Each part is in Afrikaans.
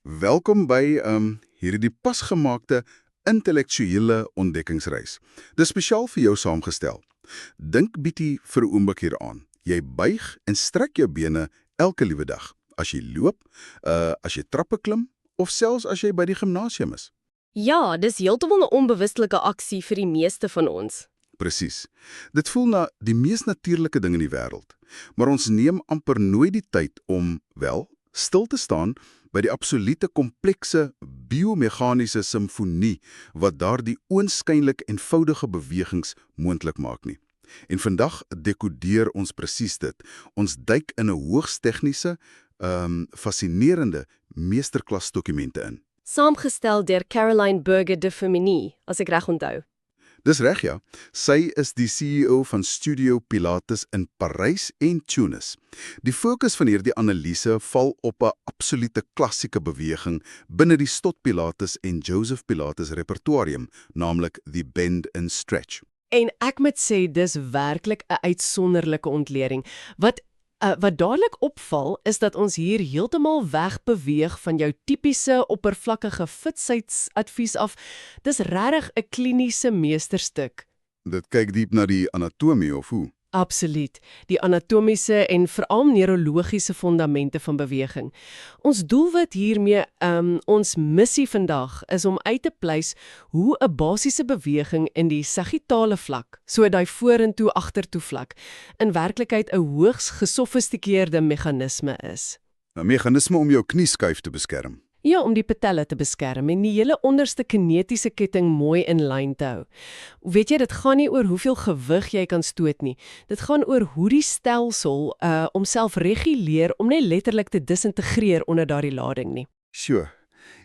Welkom by hierdie pasgemaakte intellektuele ontdekkingsreis. Dis spesiaal vir jou saamgestel. Dink bietjie vir 'n oomblik hieraan. Jy buig en strek jou bene elke liewe dag. As jy loop, as jy trappe klim of selfs as jy by die gimnasium is. Ja, dis heeltemal 'n onbewustelike aksie vir die meeste van ons. Presies. Dit voel na die mees natuurlike ding in die wêreld. Maar ons neem amper nooit die tyd om, stil te staan by die absolute komplekse biomeganiese simfonie wat daardie oënskynlik eenvoudige bewegings moontlik maak nie. En vandag dekodeer ons presies dit. Ons duik in 'n hoogs tegniese, fascinerende meesterklasdokumente in. Saamgestel deur Caroline Burger de Femini, as ek reg onthou. Dis reg, ja. Sy is die CEO van Studio Pilates in Parys en Tunis. Die fokus van hierdie analise val op 'n absolute klassieke beweging binne die Stott Pilates en Joseph Pilates repertorium, naamlik die bend and stretch. En ek moet sê, dis werklik 'n uitsonderlike ontleding. Wat dadelik opval, is dat ons hier heeltemal wegbeweeg van jou tipiese oppervlakkige fitsighidsadvies af. Dis regtig 'n kliniese meesterstuk. Dit kyk diep na die anatomie of hoe? Absoluut. Die anatomiese en veral neurologiese fondamente van beweging. Ons doelwit hiermee, ons missie vandag, is om uit te pleis hoe 'n basiese beweging in die sagittale vlak, so daai vorentoe agtertoe vlak, in werklikheid 'n hoogs gesofistikeerde meganisme is. 'n Meganisme om jou knieskuif te beskerm. Ja, om die patelle te beskerm en die hele onderste kinetiese ketting mooi in lyn te hou. Weet jy, dit gaan nie oor hoeveel gewig jy kan stoot nie. Dit gaan oor hoe die stelsel homself reguleer om net letterlik te disintegreer onder daardie lading nie. Sjoe.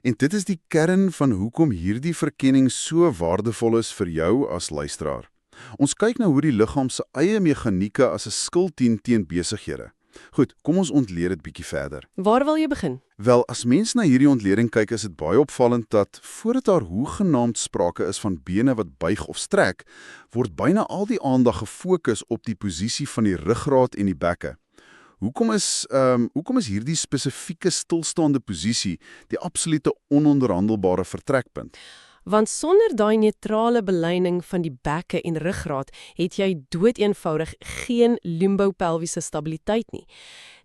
En dit is die kern van hoekom hierdie verkenning so waardevol is vir jou as luisteraar. Ons kyk na hoe die liggaam se eie meganieke as 'n skildien teen besighede. Goed, kom ons ontleed dit bietjie verder. Waar wil jy begin? Wel, as mens na hierdie ontleding kyk, is dit baie opvallend dat voordat daar hoegenaamd sprake is van bene wat buig of strek, word byna al die aandag gefokus op die posisie van die ruggraat en die bekke. Hoekom is hierdie spesifieke stilstaande posisie die absolute ononderhandelbare vertrekpunt? Want sonder daai neutrale beleining van die bekke en ruggraat het jy doeteenvoudig geen lumbopelviese stabiliteit nie.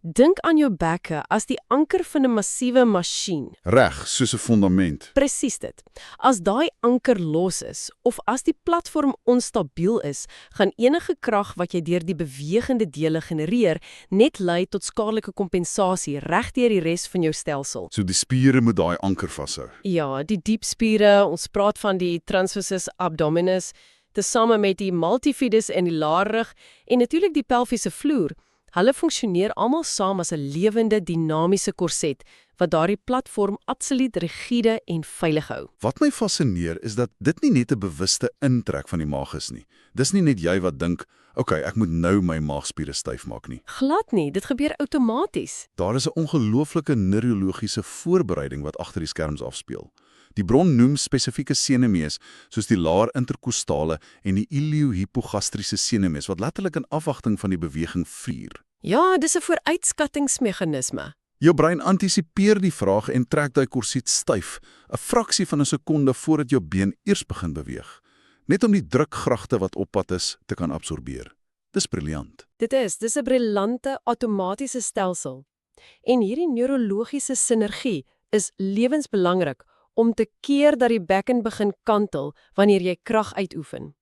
Dink aan jou bekke as die anker van 'n massiewe masjien. Reg, soos 'n fondament. Presies dit. As daai anker los is, of as die platform onstabiel is, gaan enige krag wat jy deur die bewegende dele genereer, net lei tot skadelike kompensasie reg deur die res van jou stelsel. So die spiere moet daai anker vashou. Ja, die diepspiere, ons praat van die transversus abdominis, tesame met die multifidus en die laarrug, en natuurlik die pelviese vloer. Hulle funksioneer almal saam as 'n lewende, dinamiese korset, wat daardie platform absoluut rigiede en veilig hou. Wat my fascineer is dat dit nie net 'n bewuste intrek van die maag is nie. Dis nie net jy wat dink, okay, ek moet nou my maagspiere styf maak nie. Glad nie, dit gebeur outomaties. Daar is 'n ongelooflike neurologiese voorbereiding wat agter die skerms afspeel. Die bron noem spesifieke senumees, soos die laar interkostale en die iliohypogastriese senumees, wat letterlik in afwagting van die beweging vier. Ja, dis 'n vooruitskattingsmeganisme. Jou brein antisipeer die vraag en trek daai korset styf, 'n fraksie van 'n sekonde voordat jou been eers begin beweeg, net om die drukgragte wat op pad is te kan absorbeer. Dis briljant. Dis 'n briljante outomatiese stelsel. En hierdie neurologiese sinergie is lewensbelangrik om te keer dat die bekken begin kantel wanneer jy krag uitoefen.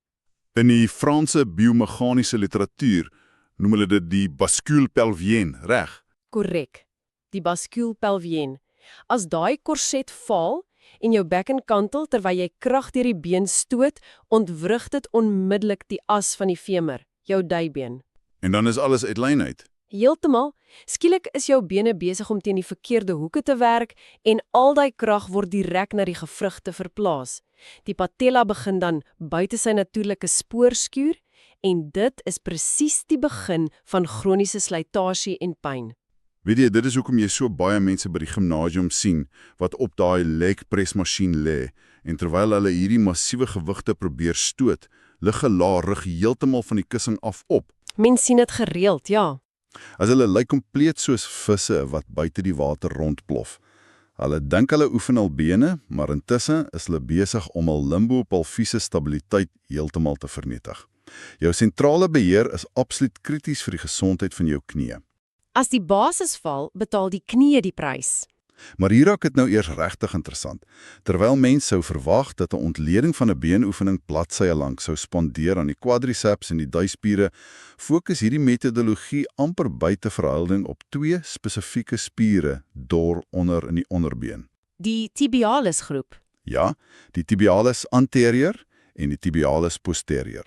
In die Franse biomeganiese literatuur noem hulle dit die bascule pelvienne, reg? Korrek. Die bascule pelvienne. As daai korset val en jou bekken kantel terwyl jy krag deur die been stoot, ontwrig dit onmiddellik die as van die femur, jou duibeen. En dan is alles uit lyn uit. Heeltemal. Skielik is jou bene besig om teen die verkeerde hoeke te werk en al daai krag word direk na die gewrigte verplaas. Die patella begin dan buite sy natuurlike spoor skuur en dit is presies die begin van chroniese slytasie en pyn. Weet jy, dit is hoekom jy so baie mense by die gimnasium sien wat op daai leg press masjien lê en terwyl hulle hierdie massiewe gewigte probeer stoot, lig 'n laar rug heeltemal van die kussing af op. Mens sien dit gereeld, ja. As hulle lyk kompleet soos visse wat buite die water rondplof. Hulle dink hulle oefen al bene, maar intussen is hulle besig om hul limbo-pelviese stabiliteit heeltemal te vernietig. Jou sentrale beheer is absoluut krities vir die gesondheid van jou knie. As die basis val, betaal die knie die prys. Maar hier raak dit nou eers regtig interessant. Terwyl mense sou verwag dat 'n ontleding van 'n beenoefening bladsye lank sou spandeer aan die quadriceps en die duispiere, fokus hierdie metodologie amper buite verhouding op twee spesifieke spiere onder in die onderbeen. Die tibialis groep. Ja, die tibialis anterior en die tibialis posterior.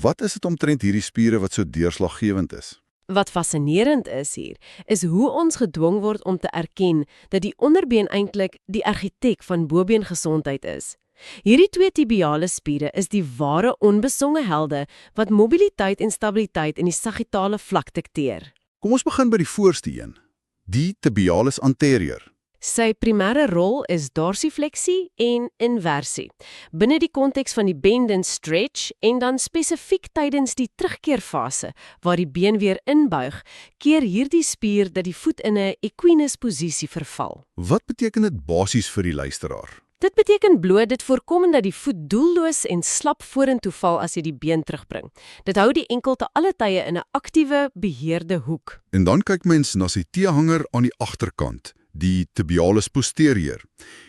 Wat is dit omtrent hierdie spiere wat so deurslaggewend is? Wat fascinerend is hier, is hoe ons gedwing word om te erken dat die onderbeen eintlik die argitek van bobeengesondheid is. Hierdie twee tibiale spiere is die ware onbesonge helde wat mobiliteit en stabiliteit in die sagittale vlak dikteer. Kom ons begin by die voorste een, die tibialis anterior. Sy primêre rol is dorsifleksie en inversie, binne die konteks van die bend and stretch en dan spesifiek tydens die terugkeerfase, waar die been weer inbuig, keer hierdie spier dat die voet in 'n equinus posisie verval. Wat beteken dit basies vir die luisteraar? Dit beteken bloot dit voorkom dat die voet doelloos en slap vorentoe val as jy die been terugbring. Dit hou die enkel te alle tye in 'n aktiewe, beheerde hoek. En dan kyk mens na sy teehanger aan die agterkant, die tibialis posterior.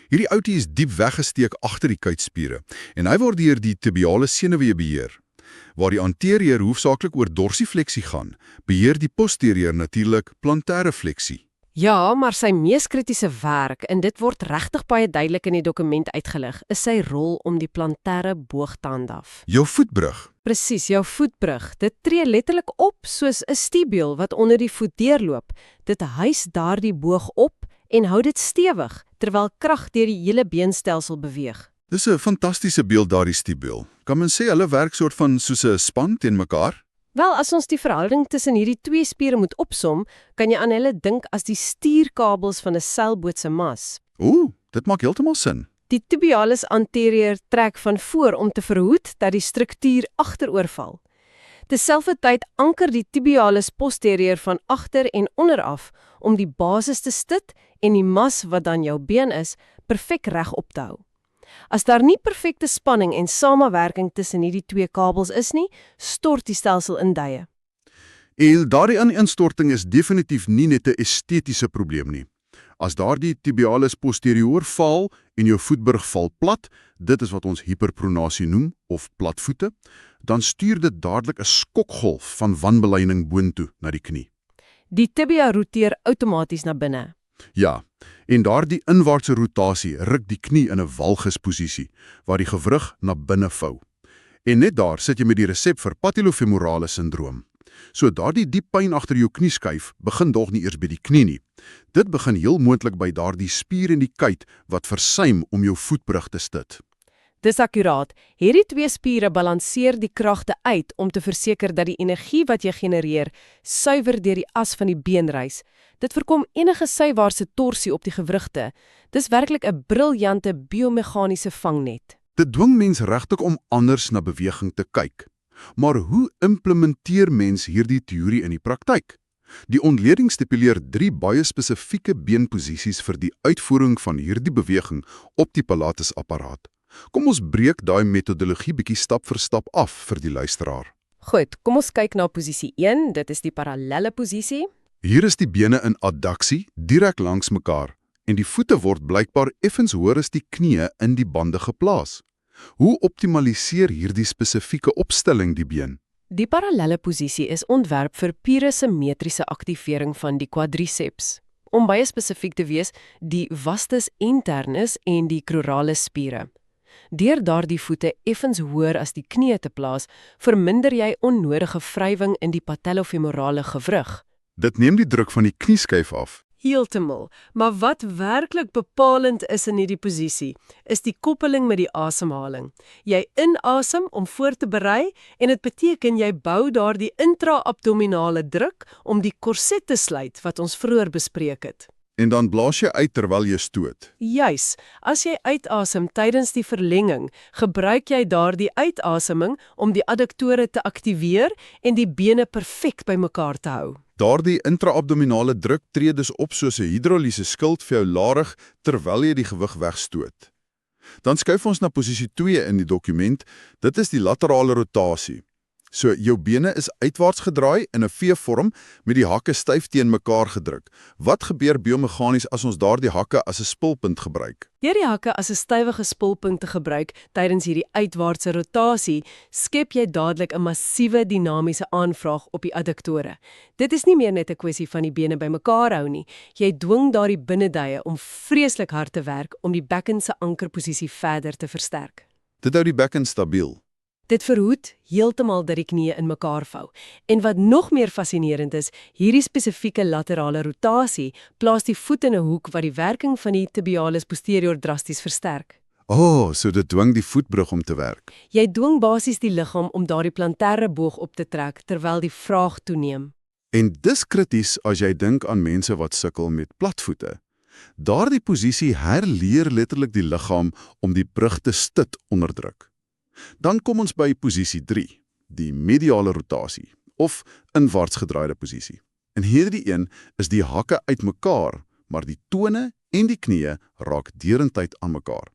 Hierdie outie is diep weggesteek agter die kuitspiere en hy word deur die tibiale senuwee beheer. Waar die anterior hoofsaaklik oor dorsifleksie gaan, beheer die posterior natuurlik plantêre fleksie. Ja, maar sy mees kritiese werk, en dit word regtig baie duidelik in die dokument uitgelig, is sy rol om die plantêre boog te handhaaf. Jou voetbrug. Presies, jou voetbrug. Dit tree letterlik op soos 'n stiebel wat onder die voet deurloop. Dit hys daardie boog op en hou dit stewig, terwyl krag deur die hele beenstelsel beweeg. Dis 'n fantastiese beeld daardie stiebel. Kan men sê hulle werk soort van soos 'n span teen mekaar? Wel, as ons die verhouding tussen hierdie twee spiere moet opsom, kan jy aan hulle dink as die stuurkabels van 'n seilboot se mas. Dit maak heeltemal sin. Die tibialis anterior trek van voor om te verhoed dat die struktuur agteroorval. Terselfdertyd anker die tibialis posterior van agter en onderaf om die basis te stit en die mas wat dan jou been is, perfek reg op te hou. As daar nie perfekte spanning en samewerking tussen hierdie twee kabels is nie, stort die stelsel in duie. En daardie ineenstorting is definitief nie net 'n estetiese probleem nie. As daardie tibialis posterior val en jou voetbrug val plat, dit is wat ons hiperpronasie noem, of platvoete, dan stuur dit dadelik 'n skokgolf van wanbeleining boontoe na die knie. Die tibia roteer outomaties na binne. Ja, en daardie inwaartse rotasie ruk die knie in 'n walgisposisie, waar die gewrig na binne vou. En net daar sit jy met die resep vir patellofemorale sindroom. So daardie diep pyn agter jou knieskyf begin dog nie eers by die knie nie. Dit begin heel moontlik by daardie spier in die kuit wat versuim om jou voetbrug te stit. Dis akkuraat. Hierdie twee spiere balanseer die kragte uit om te verseker dat die energie wat jy genereer suiwer deur die as van die been reis. Dit voorkom enige sywaartse torsie op die gewrigte. Dis werklik 'n briljante biomeganiese vangnet. Dit dwing mens regtig om anders na beweging te kyk. Maar hoe implementeer mens hierdie teorie in die praktyk? Die ontleding stipuleer 3 baie spesifieke beenposisies vir die uitvoering van hierdie beweging op die Pilates-apparaat. Kom ons breek daai metodologie bietjie stap vir stap af vir die luisteraar. Goed, kom ons kyk na posisie 1, dit is die parallelle posisie. Hier is die bene in adduksie, direk langs mekaar, en die voete word blykbaar effens hoër as die knieë in die bande geplaas. Hoe optimaliseer hierdie spesifieke opstelling die been? Die parallelle posisie is ontwerp vir pure simmetriese aktivering van die quadriceps. Om baie spesifiek te wees, die vastus internus en die cruralis spiere. Deur daardie voete effens hoër as die knieë te plaas, verminder jy onnodige wrywing in die patellofemorale gewrig. Dit neem die druk van die knieskyf af. Heeltemal, maar wat werklik bepalend is in hierdie posisie, is die koppeling met die asemhaling. Jy inasem om voor te berei en dit beteken jy bou daardie intra-abdominale druk om die korset te sluit wat ons vroeër bespreek het. En dan blaas jy uit terwyl jy stoot. Juis, as jy uitasem tydens die verlenging, gebruik jy daardie uitaseming om die adduktore te aktiveer en die bene perfek bymekaar te hou. Daardie intra-abdominale druk tree dus op soos 'n hidroliese skild vir jou larig terwyl jy die gewig wegstoot. Dan skuif ons na posisie 2 in die dokument. Dit is die laterale rotasie. So jou bene is uitwaarts gedraai in 'n V-vorm met die hakke styf teen mekaar gedruk. Wat gebeur biomeganies as ons daardie hakke as 'n spulpunt gebruik? Deur die hakke as 'n stywige spulpunt te gebruik tydens hierdie uitwaartse rotasie, skep jy dadelik 'n massiewe dinamiese aanvraag op die adduktore. Dit is nie meer net 'n kwessie van die bene bymekaar hou nie. Jy dwing daardie binnendye om vreeslik hard te werk om die bekken se ankerposisie verder te versterk. Dit hou die bekken stabiel. Dit verhoed heeltemal dat die knieë in mekaar vou. En wat nog meer fascinerend is, hierdie spesifieke laterale rotasie plaas die voet in 'n hoek wat die werking van die tibialis posterior drasties versterk. So dit dwing die voetbrug om te werk. Jy dwing basies die liggaam om daardie plantêre boog op te trek terwyl die vraag toeneem. En dis krities as jy dink aan mense wat sukkel met platvoete. Daardie posisie herleer letterlik die liggaam om die brug te stit onder druk. Dan kom ons by posisie 3, die mediale rotasie, of inwaarts gedraaide posisie. In hierdie een is die hakke uitmekaar, maar die tone en die knieë raak derentyd aan mekaar.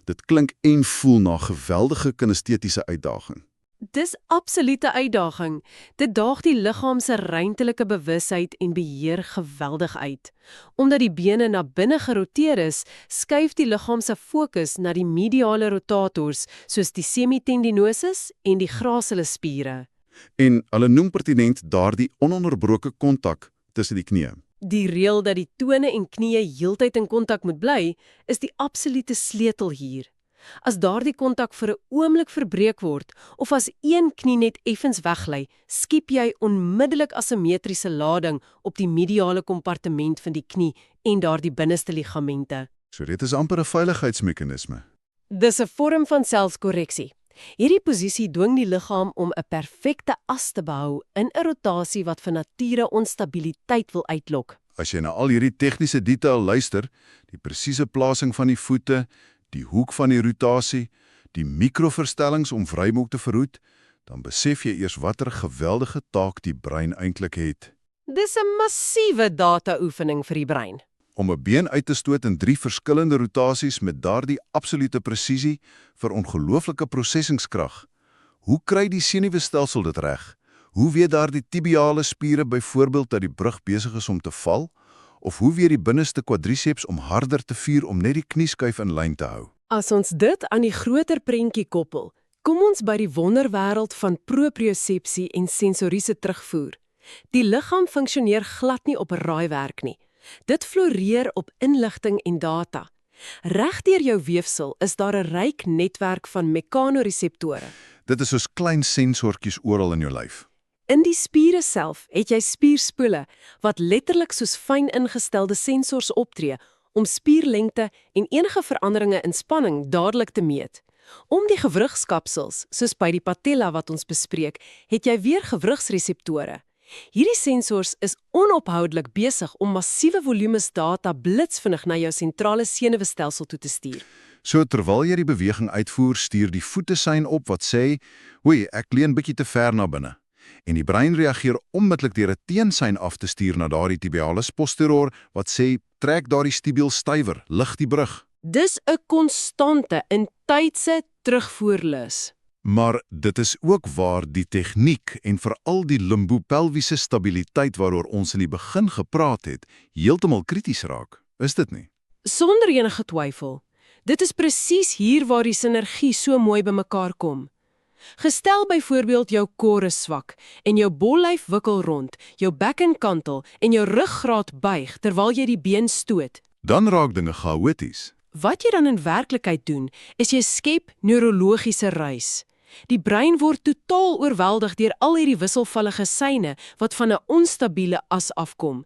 Dit klink en voel na geweldige kinestetiese uitdaging. Dis absolute uitdaging. Dit daag die liggaam se ruimtelike bewusheid en beheer geweldig uit. Omdat die bene na binne geroteer is, skuif die liggaam se fokus na die mediale rotators soos die semitendinosus en die gracilis spiere. En hulle noem pertinent daardie ononderbroke kontak tussen die knieë. Die reël dat die tone en knieë heeltyd in kontak moet bly, is die absolute sleutel hier. As daardie kontak vir 'n oomblik verbreek word, of as een knie net effens weglei, skep jy onmiddellik asimetriese lading op die mediale kompartement van die knie en daardie binneste ligamente. So dit is amper 'n veiligheidsmeganisme. Dis 'n vorm van selfkorreksie. Hierdie posisie dwing die liggaam om 'n perfekte as te behou in 'n rotasie wat van nature onstabiliteit wil uitlok. As jy na al hierdie tegniese detail luister, die presiese plasing van die voete, die hoek van die rotasie, die mikroverstellings om wrymok te verhoed, dan besef jy eers watter geweldige taak die brein eintlik het. Dis 'n massiewe data-oefening vir die brein. Om 'n been uit te stoot in 3 verskillende rotasies met daardie absolute presisie vir ongelooflike prosessingskrag. Hoe kry die senuweestelsel dit reg? Hoe weet daardie tibiale spiere byvoorbeeld dat die brug besig is om te val? Of hoe weet die binneste quadriceps om harder te vier om net die knieskuif in lyn te hou? As ons dit aan die groter prentjie koppel, kom ons by die wonderwêreld van propriosepsie en sensoriese terugvoer. Die liggaam funksioneer glad nie op 'n raaiwerk nie. Dit floreer op inligting en data. Regdeur jou weefsel is daar 'n ryk netwerk van mekanoreseptore. Dit is soos klein sensortjies oral in jou lyf. In die spiere self het jy spierspoele wat letterlik soos fyn ingestelde sensors optree om spierlengte en enige veranderinge in spanning dadelik te meet. Om die gewrigskapsels, soos by die patella wat ons bespreek, het jy weer gewrigsreseptore. Hierdie sensors is onophoudelik besig om massiewe volumes data blitsvinnig na jou sentrale senuweestelsel toe te stuur. So terwyl jy die beweging uitvoer, stuur die voete sein op wat sê, "Oei, ek leun bietjie te ver na binne." En die brein reageer onmiddellik deur 'n teensein af te stuur na daardie tibialis posterior wat sê, "Trek daardie stibiel stywer, lig die brug." Dis 'n konstante in tydse terugvoerlus. Maar dit is ook waar die tegniek en veral die limbopelviese stabiliteit waaroor ons in die begin gepraat het, heeltemal krities raak. Is dit nie? Sonder enige twyfel. Dit is presies hier waar die sinergie so mooi bymekaar kom. Gestel byvoorbeeld jou kor is swak en jou bollyf wikkel rond, jou bekken kantel en jou ruggraat buig terwyl jy die been stoot. Dan raak dinge chaoties. Wat jy dan in werklikheid doen, is jy skep neurologiese reis. Die brein word totaal oorweldig deur al hierdie wisselvallige seine wat van 'n onstabiele as afkom.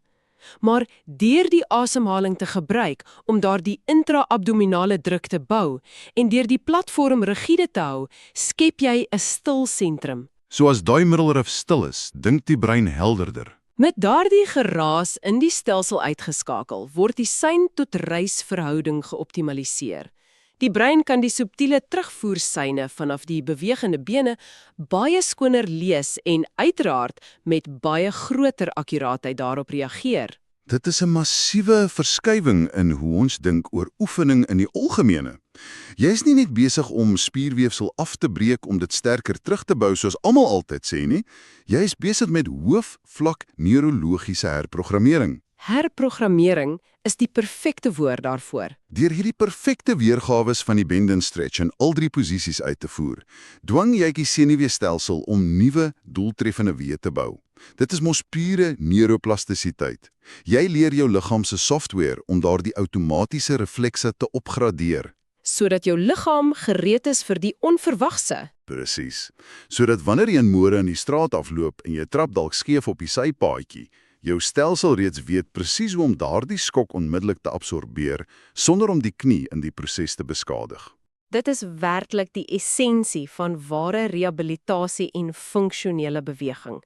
Maar deur die asemhaling te gebruik om daardie intra-abdominale druk te bou en deur die platform rigiede te hou, skep jy 'n stil sentrum. So as daai middelrif stil is, dink die brein helderder. Met daardie geraas in die stelsel uitgeskakel, word die sein-tot-reis-verhouding geoptimaliseer. Die brein kan die subtiele terugvoerseine vanaf die bewegende bene baie skoner lees en uiteraard met baie groter akkuraatheid daarop reageer. Dit is 'n massiewe verskywing in hoe ons dink oor oefening in die algemene. Jy is nie net besig om spierweefsel af te breek om dit sterker terug te bou soos almal altyd sê nie. Jy is besig met hoofvlak neurologiese herprogrammering. Herprogrammering is die perfekte woord daarvoor. Deur hierdie perfekte weergawe van die bend and stretch in al 3 posisies uit te voer, dwing jy die senuweestelsel om nuwe, doeltreffende weë te bou. Dit is mos pure neuroplastisiteit. Jy leer jou liggaam se software om daardie outomatiese reflekse te opgradeer. Sodat jou liggaam gereed is vir die onverwagse. Presies. Sodat wanneer jy in môre in die straat afloop en jy trap dalk skeef op die sypaadjie, jou stelsel reeds weet presies hoe om daardie skok onmiddellik te absorbeer sonder om die knie in die proses te beskadig. Dit is werklik die essensie van ware rehabilitasie en funksionele beweging.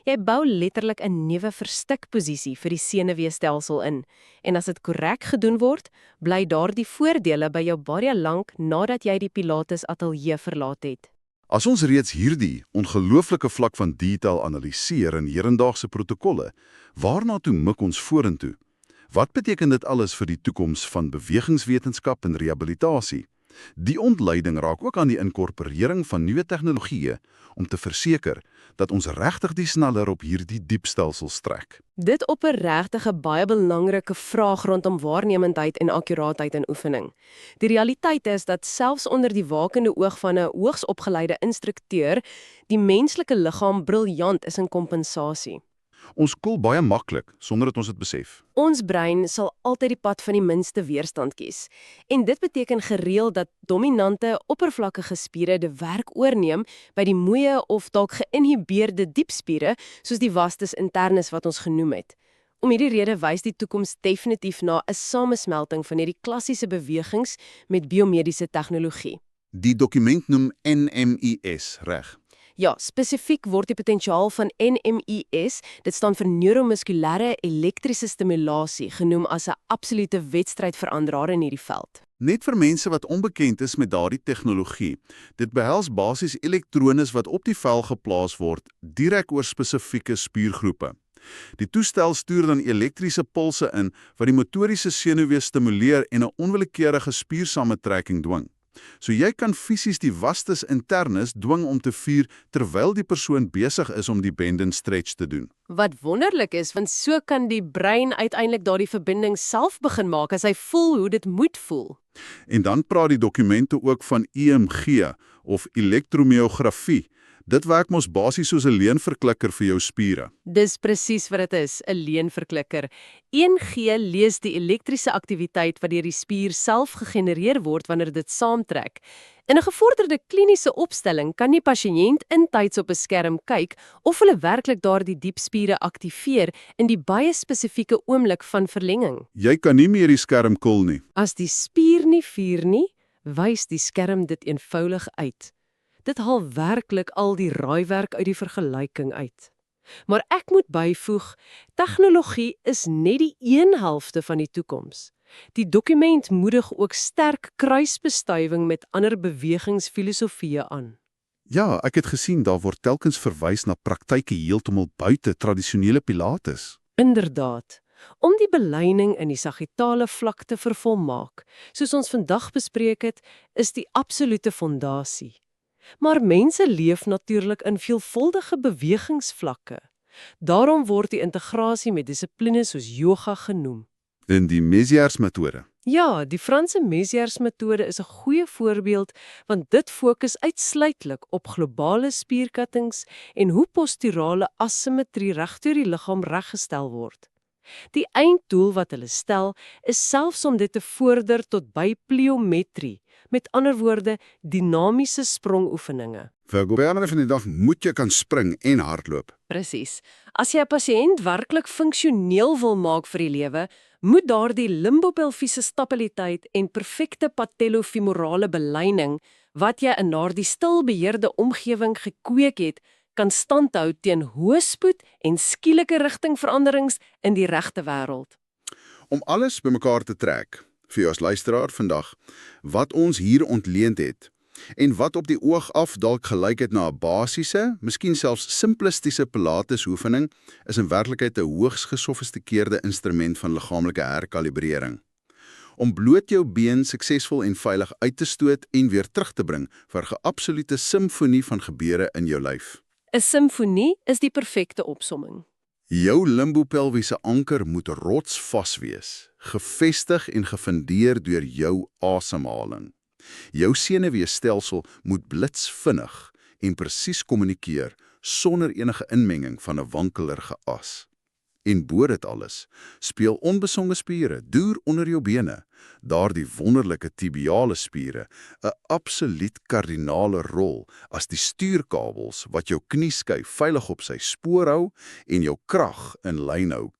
Jy bou letterlik 'n nuwe verstikposisie vir die senuweestelsel in, en as dit korrek gedoen word, bly daardie voordele by jou baie lank nadat jy die Pilates ateljee verlaat het. As ons reeds hierdie ongelooflike vlak van detail analiseer in hedendaagse protokolle, waarna toe mik ons vorentoe? Wat beteken dit alles vir die toekoms van bewegingswetenskap en rehabilitasie? Die ontleiding raak ook aan die inkorporering van nuwe tegnologieë om te verseker dat ons regtig die sneller op hierdie diepstelsels trek. Dit op 'n regtig baie belangrike vraag rondom waarnemendheid en akkuraatheid in oefening. Die realiteit is dat selfs onder die wakende oog van 'n hoogs opgeleide instrukteur, die menslike liggaam briljant is in kompensasie. Ons koel baie maklik sonder dat ons dit besef. Ons brein sal altyd die pad van die minste weerstand kies. En dit beteken gereeld dat dominante, oppervlakkige spiere die werk oorneem by die moeë of dalk geïnhibeerde diepspiere, soos die vastus internus wat ons genoem het. Om hierdie rede wys die toekoms definitief na 'n samesmelting van hierdie klassiese bewegings met biomediese tegnologie. Die dokument noem NMIS, reg? Ja, spesifiek word die potensiaal van NMIS, dit staan vir neuromuskulêre elektriese stimulasie, genoem as 'n absolute wedstrydveranderaar in hierdie veld. Net vir mense wat onbekend is met daardie tegnologie, dit behels basies elektrones wat op die vel geplaas word, direk oor spesifieke spiergroepe. Die toestel stuur dan elektriese pulse in wat die motoriese senuwee stimuleer en 'n onwillekeurige spiersamentrekking dwing. So jy kan fisies die vastus internus dwing om te vier terwyl die persoon besig is om die bend and stretch te doen. Wat wonderlik is, want so kan die brein uiteindelik daardie verbinding self begin maak as hy voel hoe dit moet voel. En dan praat die dokumente ook van EMG of elektromyografie. Dit werk mos basies soos 'n leenverklikker vir jou spiere. Dis presies wat dit is, 'n leenverklikker. 1G lees die elektriese aktiwiteit wat deur die spier self gegenereer word wanneer dit saamtrek. In 'n gevorderde kliniese opstelling kan die pasiënt intyds op 'n skerm kyk of hulle werklik daardie diepspiere aktiveer in die baie spesifieke oomblik van verlenging. Jy kan nie meer die skerm kil nie. As die spier nie vier nie, wys die skerm dit eenvoudig uit. Dit haal werklik al die raaiwerk uit die vergelyking uit. Maar ek moet byvoeg, tegnologie is net die een helfte van die toekoms. Die dokument moedig ook sterk kruisbestuiving met ander bewegingsfilosofieë aan. Ja, ek het gesien daar word telkens verwys na praktyke heeltemal buite tradisionele Pilates. Inderdaad. Om die beleining in die sagittale vlak te vervolmaak, soos ons vandag bespreek het, is die absolute fondasie. Maar mense leef natuurlik in veelvuldige bewegingsvlakke. Daarom word die integrasie met dissiplines soos yoga genoem. In die Mesiers-metode. Ja, die Franse Mesiers-metode is 'n goeie voorbeeld, want dit fokus uitsluitlik op globale spierkattings en hoe posturale asimetrie regdeur die liggaam reggestel word. Die einddoel wat hulle stel, is selfs om dit te vorder tot by pliometrie, met ander woorde, dinamiese sprongoefeninge. Vir goeie van die dag moet jy kan spring en hardloop. Presies. As jy 'n pasiënt werklik funksioneel wil maak vir die lewe, moet daardie limbopelviese stabiliteit en perfekte patellofemorale beleining wat jy in daardie stil beheerde omgewing gekweek het, kan standhou teen hoë spoed en skielike rigtingveranderings in die regte wêreld. Om alles bymekaar te trek, vir jou as luisteraar vandag, wat ons hier ontleend het, en wat op die oog af dalk gelyk het na 'n basiese, miskien selfs simplistiese Pilates-oefening, is in werklikheid 'n hoogs gesofistikeerde instrument van liggaamlike herkalibrering. Om bloot jou been suksesvol en veilig uit te stoot en weer terug te bring vir 'n absolute simfonie van gebeure in jou lyf. 'n Simfonie is die perfekte opsomming. Jou limbo-pelviese anker moet rotsvas wees, gefestig en gefundeer deur jou asemhaling. Jou senuweestelsel moet blitsvinnig en presies kommunikeer sonder enige inmenging van 'n wankelerige as. En bo dit alles, speel onbesonge spiere deur onder jou bene, daardie wonderlike tibiale spiere, 'n absoluut kardinale rol as die stuurkabels wat jou knieskyf veilig op sy spoor hou en jou krag in lyn hou.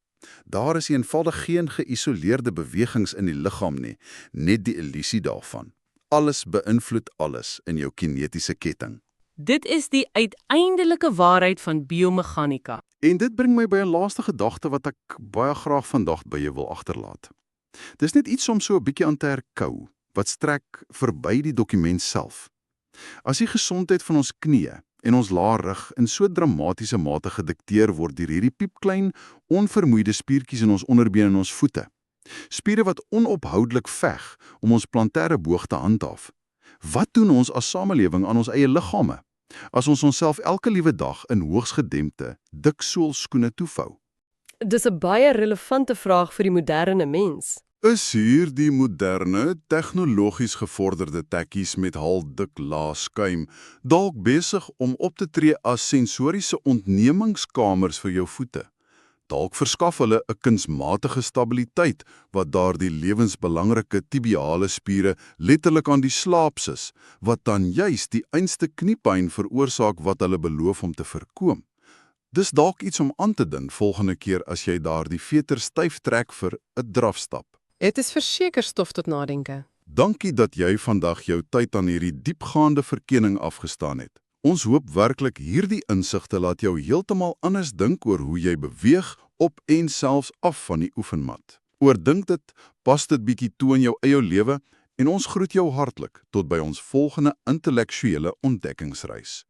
Daar is eenvoudig geen geïsoleerde bewegings in die liggaam nie, net die illusie daarvan. Alles beïnvloed alles in jou kinetiese ketting. Dit is die uiteindelike waarheid van biomechanika. En dit bring my by 'n laaste gedagte wat ek baie graag vandag by jou wil agterlaat. Dis net iets om so 'n bietjie aan te herkou, wat strek verby die dokument self. As die gesondheid van ons knieë en ons lae rug in so dramatiese mate gedikteer word deur hierdie piepklein, onvermoeide spiertjies in ons onderbeen en ons voete, spiere wat onophoudelik veg om ons plantêre boog te handhaaf. Wat doen ons as samelewing aan ons eie liggame, as ons onsself elke liewe dag in hoogs gedempte, dik soolskoene toevou? Dis 'n baie relevante vraag vir die moderne mens. Is hier die moderne, tegnologies gevorderde tekkies met halfdik lae skuim dalk besig om op te tree as sensoriese ontnemingskamers vir jou voete? Dalk verskaf hulle 'n kunsmatige stabiliteit wat daardie lewensbelangrike tibiale spiere letterlik aan die slaap sis, wat dan juis die einste kniepyn veroorsaak wat hulle beloof om te voorkom. Dis dalk iets om aan te dink volgende keer as jy daardie veter styf trek vir 'n drafstap. Dit is verseker stof tot nadenke. Dankie dat jy vandag jou tyd aan hierdie diepgaande verkenning afgestaan het. Ons hoop werklik hierdie insigte laat jou heeltemal anders dink oor hoe jy beweeg op en selfs af van die oefenmat. Oordink dit, pas dit bietjie toe in jou eie lewe en ons groet jou hartlik tot by ons volgende intellektuele ontdekkingsreis.